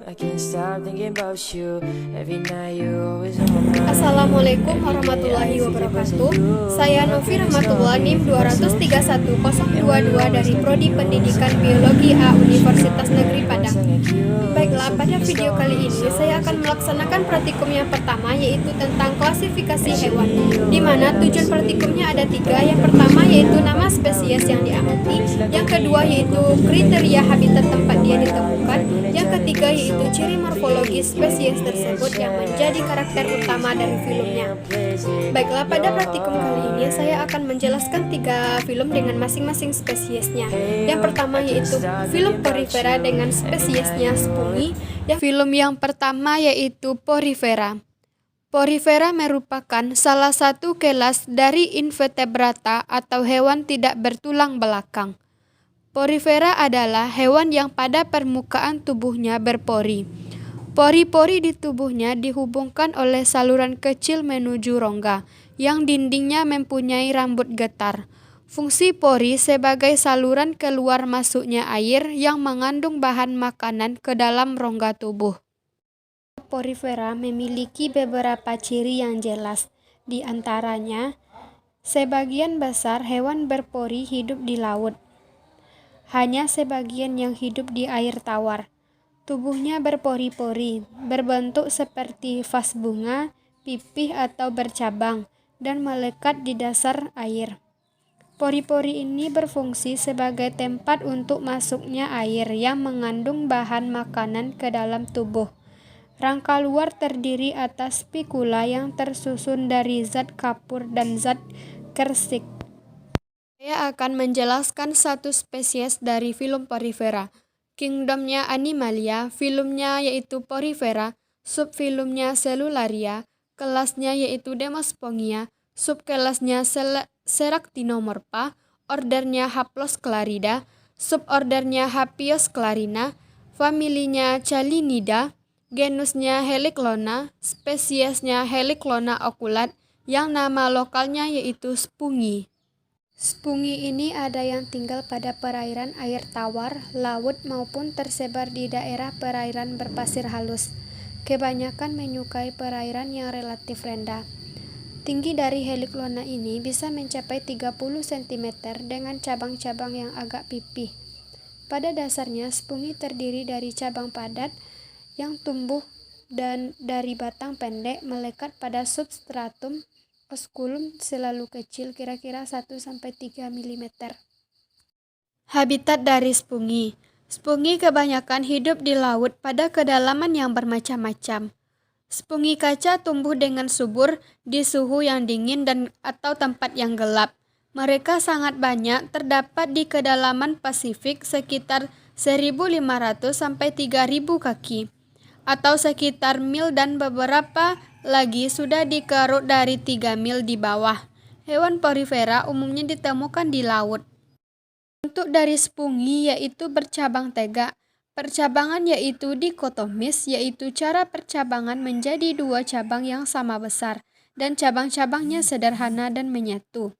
Assalamualaikum warahmatullahi wabarakatuh. Saya Novi Rahmatullah NIM 2310222 dari Prodi Pendidikan Biologi A Universitas Negeri Padang. Baiklah, pada video kali ini saya akan melaksanakan praktikum yang pertama, yaitu tentang klasifikasi hewan, di mana tujuan praktikumnya ada 3. Yang pertama yaitu nama spesies yang diamati, yang kedua yaitu kriteria habitat tempat dia ditemukan, yang ketiga yaitu ciri morfologi spesies tersebut yang menjadi karakter utama dari filmnya. Baiklah, pada praktikum kali ini saya akan menjelaskan 3 film dengan masing-masing spesiesnya. Yang pertama yaitu film Porifera dengan spesiesnya Spungi. Film yang pertama yaitu Porifera. Porifera merupakan salah satu kelas dari invertebrata atau hewan tidak bertulang belakang. Porifera adalah hewan yang pada permukaan tubuhnya berpori. Pori-pori di tubuhnya dihubungkan oleh saluran kecil menuju rongga, yang dindingnya mempunyai rambut getar. Fungsi pori sebagai saluran keluar masuknya air yang mengandung bahan makanan ke dalam rongga tubuh. Porifera memiliki beberapa ciri yang jelas. Di antaranya, sebagian besar hewan berpori hidup di laut. Hanya sebagian yang hidup di air tawar. Tubuhnya berpori-pori, berbentuk seperti vas bunga, pipih atau bercabang, dan melekat di dasar air. Pori-pori ini berfungsi sebagai tempat untuk masuknya air yang mengandung bahan makanan ke dalam tubuh. Rangka luar terdiri atas spikula yang tersusun dari zat kapur dan zat kersik. Saya akan menjelaskan satu spesies dari film Porifera. Kingdomnya Animalia, filmnya yaitu Porifera, subfilmnya Cellularia, kelasnya yaitu Demospongia, subkelasnya Seractinomorpha, ordernya Haplosclarida, subordernya Happiosclarina, familinya Chalinida, genusnya Heliclona, spesiesnya Heliclona oculat, yang nama lokalnya yaitu Spungi. Spungi ini ada yang tinggal pada perairan air tawar, laut maupun tersebar di daerah perairan berpasir halus. Kebanyakan menyukai perairan yang relatif rendah. Tinggi dari Heliclona ini bisa mencapai 30 cm dengan cabang-cabang yang agak pipih. Pada dasarnya, Spungi terdiri dari cabang padat yang tumbuh dan dari batang pendek melekat pada substratum osculum selalu kecil, kira-kira 1-3 mm. Habitat dari Spungi. Spungi kebanyakan hidup di laut pada kedalaman yang bermacam-macam. Spungi kaca tumbuh dengan subur di suhu yang dingin dan atau tempat yang gelap. Mereka sangat banyak terdapat di kedalaman Pasifik sekitar 1.500 sampai 3.000 kaki atau sekitar mil, dan beberapa lagi sudah dikeruk dari 3 mil di bawah. Hewan porifera umumnya ditemukan di laut. Bentuk dari Spungi yaitu bercabang tegak. Percabangan yaitu dikotomis, yaitu cara percabangan menjadi 2 cabang yang sama besar, dan cabang-cabangnya sederhana dan menyatu.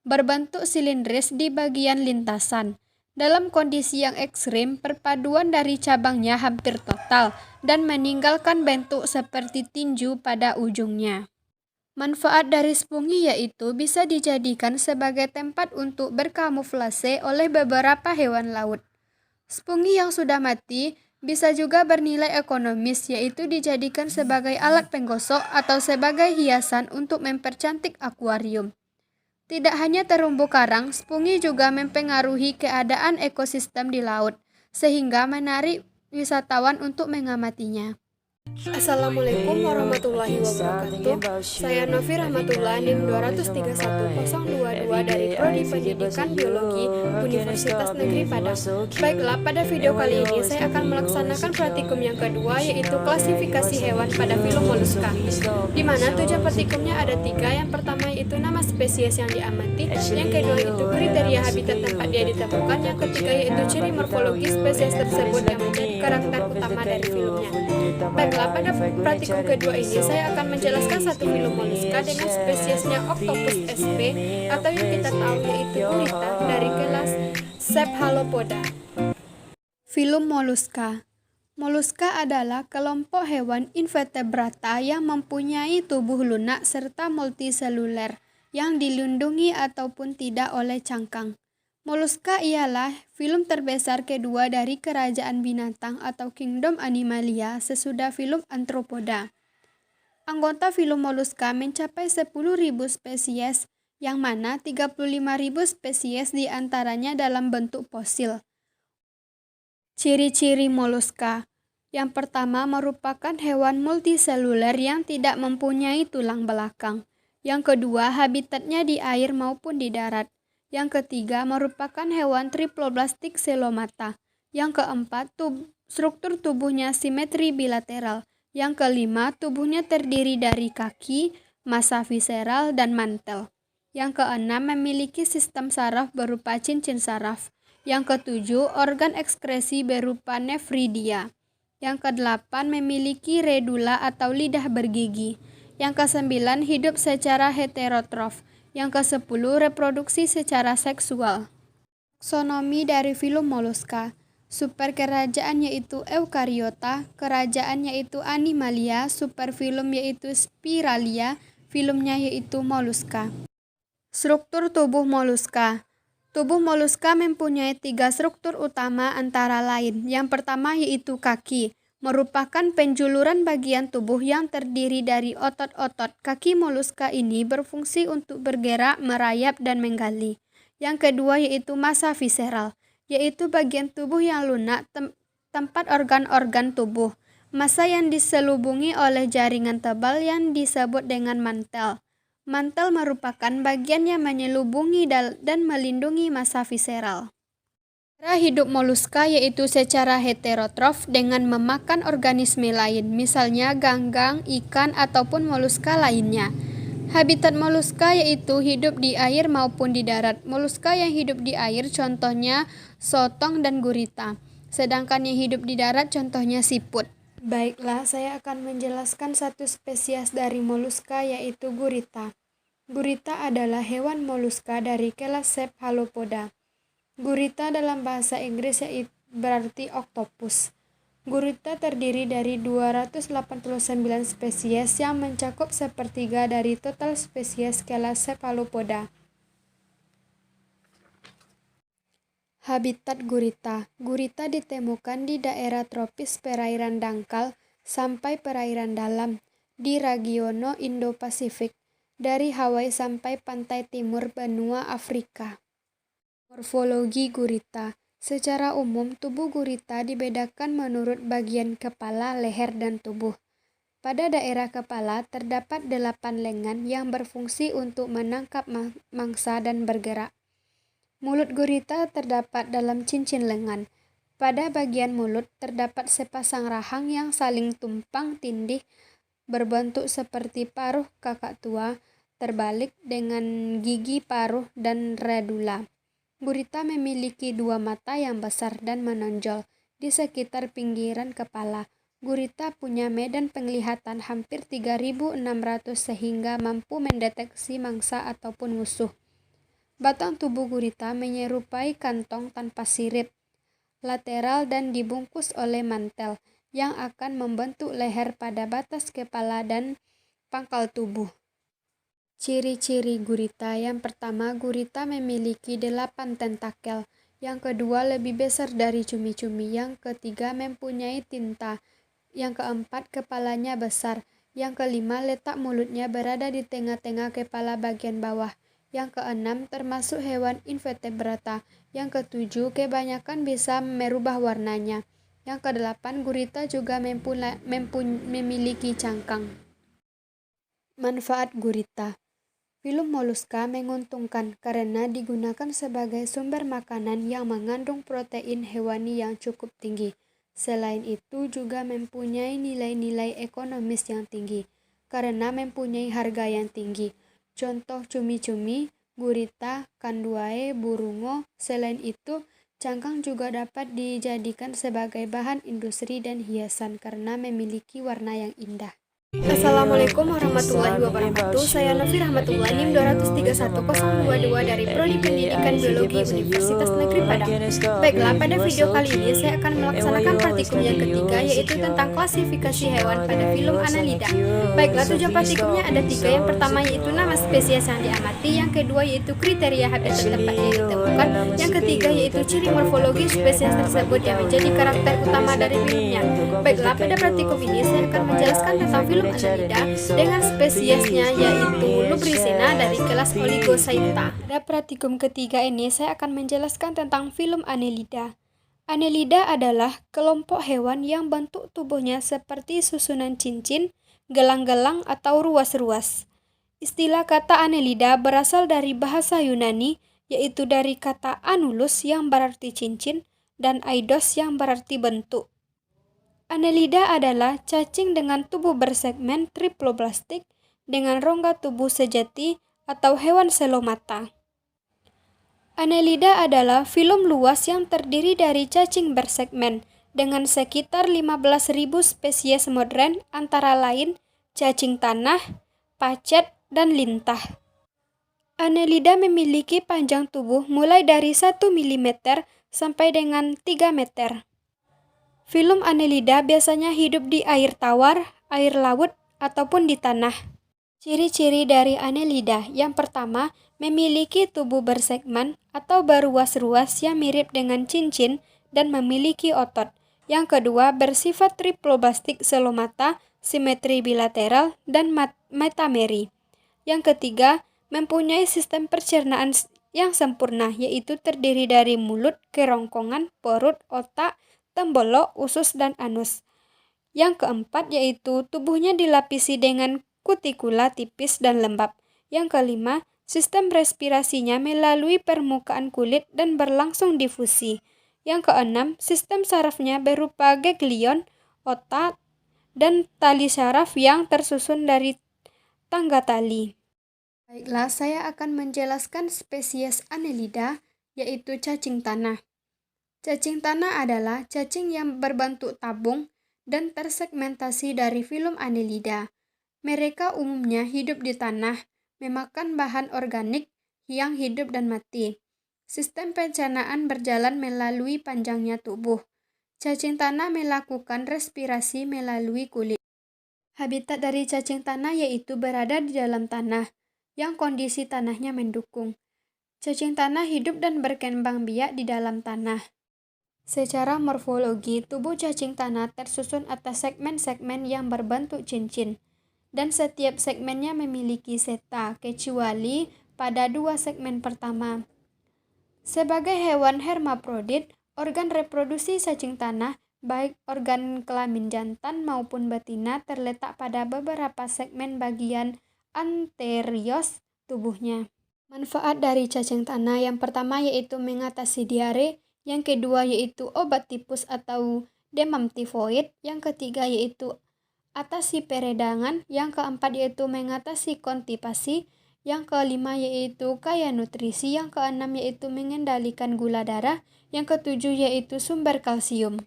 Berbentuk silindris di bagian lintasan. Dalam kondisi yang ekstrim, perpaduan dari cabangnya hampir total dan meninggalkan bentuk seperti tinju pada ujungnya. Manfaat dari Spungi yaitu bisa dijadikan sebagai tempat untuk berkamuflase oleh beberapa hewan laut. Spungi yang sudah mati bisa juga bernilai ekonomis, yaitu dijadikan sebagai alat penggosok atau sebagai hiasan untuk mempercantik akuarium. Tidak hanya terumbu karang, Spungi juga mempengaruhi keadaan ekosistem di laut, sehingga menarik wisatawan untuk mengamatinya. Assalamualaikum warahmatullahi wabarakatuh. Saya Novi Rahmatullah NIM 2310222 dari Prodi Pendidikan Biologi Universitas Negeri Padang. Baiklah, pada video kali ini saya akan melaksanakan praktikum yang kedua, yaitu klasifikasi hewan pada film Mollusca, di mana tujuan praktikumnya ada 3. Yang pertama yaitu nama spesies yang diamati, yang kedua yaitu kriteria habitat tempat dia ditemukan, yang ketiga yaitu ciri morfologi spesies tersebut yang menjadi karakter utama dari filmnya. Baiklah, pada praktikum kedua ini saya akan menjelaskan satu film Mollusca dengan spesiesnya Octopus sp atau yang kita tahu yaitu gurita dari kelas Cephalopoda. Film Mollusca. Moluska adalah kelompok hewan invertebrata yang mempunyai tubuh lunak serta multiseluler yang dilindungi ataupun tidak oleh cangkang. Moluska ialah filum terbesar kedua dari kerajaan binatang atau kingdom Animalia sesudah filum Arthropoda. Anggota filum Moluska mencapai 10.000 spesies, yang mana 35.000 spesies diantaranya dalam bentuk fosil. Ciri-ciri moluska. Yang pertama merupakan hewan multiseluler yang tidak mempunyai tulang belakang. Yang kedua, habitatnya di air maupun di darat. Yang ketiga, merupakan hewan triploblastik selomata. Yang keempat, struktur tubuhnya simetri bilateral. Yang kelima, tubuhnya terdiri dari kaki, massa visceral, dan mantel. Yang keenam, memiliki sistem saraf berupa cincin saraf. Yang ketujuh, organ ekskresi berupa nefridia. Yang kedelapan, memiliki redula atau lidah bergigi. Yang kesembilan, hidup secara heterotrof. Yang kesepuluh, reproduksi secara seksual. Taksonomi dari filum Moluska. Superkerajaan yaitu Eukariota, kerajaan yaitu Animalia, superfilum yaitu Spiralia, filumnya yaitu Moluska. Struktur tubuh moluska. Tubuh moluska mempunyai 3 struktur utama antara lain. Yang pertama yaitu kaki, merupakan penjuluran bagian tubuh yang terdiri dari otot-otot. Kaki moluska ini berfungsi untuk bergerak, merayap, dan menggali. Yang kedua yaitu massa visceral, yaitu bagian tubuh yang lunak, tempat organ-organ tubuh. Massa yang diselubungi oleh jaringan tebal yang disebut dengan mantel. Mantel merupakan bagian yang menyelubungi dan melindungi massa visceral. Cara hidup moluska yaitu secara heterotrof dengan memakan organisme lain, misalnya ganggang, ikan, ataupun moluska lainnya. Habitat moluska yaitu hidup di air maupun di darat. Moluska yang hidup di air contohnya sotong dan gurita, sedangkan yang hidup di darat contohnya siput. Baiklah, saya akan menjelaskan satu spesies dari moluska yaitu gurita. Gurita adalah hewan moluska dari kelas Cephalopoda. Gurita dalam bahasa Inggris berarti oktopus. Gurita terdiri dari 289 spesies yang mencakup sepertiga dari total spesies kelas Cephalopoda. Habitat gurita. Gurita ditemukan di daerah tropis perairan dangkal sampai perairan dalam di region Indo-Pasifik, dari Hawaii sampai pantai timur benua Afrika. Morfologi gurita. Secara umum, tubuh gurita dibedakan menurut bagian kepala, leher, dan tubuh. Pada daerah kepala terdapat 8 lengan yang berfungsi untuk menangkap mangsa dan bergerak. Mulut gurita terdapat dalam cincin lengan. Pada bagian mulut terdapat sepasang rahang yang saling tumpang tindih berbentuk seperti paruh kakak tua terbalik dengan gigi paruh dan radula. Gurita memiliki 2 mata yang besar dan menonjol di sekitar pinggiran kepala. Gurita punya medan penglihatan hampir 3.600 sehingga mampu mendeteksi mangsa ataupun musuh. Batang tubuh gurita menyerupai kantong tanpa sirip lateral dan dibungkus oleh mantel yang akan membentuk leher pada batas kepala dan pangkal tubuh. Ciri-ciri gurita. Yang pertama, gurita memiliki 8 tentakel. Yang kedua, lebih besar dari cumi-cumi. Yang ketiga, mempunyai tinta. Yang keempat, kepalanya besar. Yang kelima, letak mulutnya berada di tengah-tengah kepala bagian bawah. Yang keenam, termasuk hewan invertebrata. Yang ketujuh, kebanyakan bisa merubah warnanya. Yang kedelapan, gurita juga memiliki cangkang. Manfaat gurita. Filum moluska menguntungkan karena digunakan sebagai sumber makanan yang mengandung protein hewani yang cukup tinggi. Selain itu juga mempunyai nilai-nilai ekonomis yang tinggi karena mempunyai harga yang tinggi. Contoh cumi-cumi, gurita, kanduae, burungo. Selain itu, cangkang juga dapat dijadikan sebagai bahan industri dan hiasan karena memiliki warna yang indah. Assalamualaikum warahmatullahi wabarakatuh. Saya Novi Rahmatullah, NIM 231022 dari Prodi Pendidikan Biologi Universitas Negeri Padang. Baiklah, pada video kali ini saya akan melaksanakan praktikum yang ketiga, yaitu tentang klasifikasi hewan pada filum Annelida. Baiklah, tujuan praktikumnya ada 3. Yang pertama yaitu nama spesies yang diamati, yang kedua yaitu kriteria habitat tempat yang ditemukan, yang ketiga yaitu ciri morfologi spesies tersebut yang menjadi karakter utama dari filumnya. Baiklah, pada praktikum ini saya akan menjelaskan tentang filum Annelida dengan spesiesnya yaitu Lubricena dari kelas Oligochaeta. Pada praktikum ketiga ini saya akan menjelaskan tentang filum Annelida. Annelida adalah kelompok hewan yang bentuk tubuhnya seperti susunan cincin, gelang-gelang atau ruas-ruas. Istilah kata Annelida berasal dari bahasa Yunani, yaitu dari kata annulus yang berarti cincin dan eidos yang berarti bentuk. Annelida adalah cacing dengan tubuh bersegmen triploblastik dengan rongga tubuh sejati atau hewan selomata. Annelida adalah filum luas yang terdiri dari cacing bersegmen dengan sekitar 15.000 spesies modern, antara lain cacing tanah, pacet, dan lintah. Annelida memiliki panjang tubuh mulai dari 1 mm sampai dengan 3 meter. Filum Annelida biasanya hidup di air tawar, air laut, ataupun di tanah. Ciri-ciri dari Annelida: yang pertama, memiliki tubuh bersegmen atau beruas-ruas yang mirip dengan cincin dan memiliki otot. Yang kedua, bersifat triploblastik selomata, simetri bilateral, dan metameri. Yang ketiga, mempunyai sistem pencernaan yang sempurna, yaitu terdiri dari mulut, kerongkongan, perut, otak, tembolok, usus, dan anus. Yang keempat yaitu tubuhnya dilapisi dengan kutikula tipis dan lembab. Yang kelima, sistem respirasinya melalui permukaan kulit dan berlangsung difusi. Yang keenam, sistem sarafnya berupa ganglion, otak, dan tali saraf yang tersusun dari tangga tali. Baiklah, saya akan menjelaskan spesies Annelida, yaitu cacing tanah. Cacing tanah adalah cacing yang berbentuk tabung dan tersegmentasi dari filum Annelida. Mereka umumnya hidup di tanah, memakan bahan organik yang hidup dan mati. Sistem pencernaan berjalan melalui panjangnya tubuh. Cacing tanah melakukan respirasi melalui kulit. Habitat dari cacing tanah yaitu berada di dalam tanah, yang kondisi tanahnya mendukung. Cacing tanah hidup dan berkembang biak di dalam tanah. Secara morfologi, tubuh cacing tanah tersusun atas segmen-segmen yang berbentuk cincin, dan setiap segmennya memiliki seta, kecuali pada 2 segmen pertama. Sebagai hewan hermafrodit, organ reproduksi cacing tanah, baik organ kelamin jantan maupun betina, terletak pada beberapa segmen bagian anterior tubuhnya. Manfaat dari cacing tanah yang pertama yaitu mengatasi diare, yang kedua yaitu obat tipus atau demam tifoid, yang ketiga yaitu atasi peredangan, yang keempat yaitu mengatasi konstipasi, yang kelima yaitu kaya nutrisi, yang keenam yaitu mengendalikan gula darah, yang ketujuh yaitu sumber kalsium.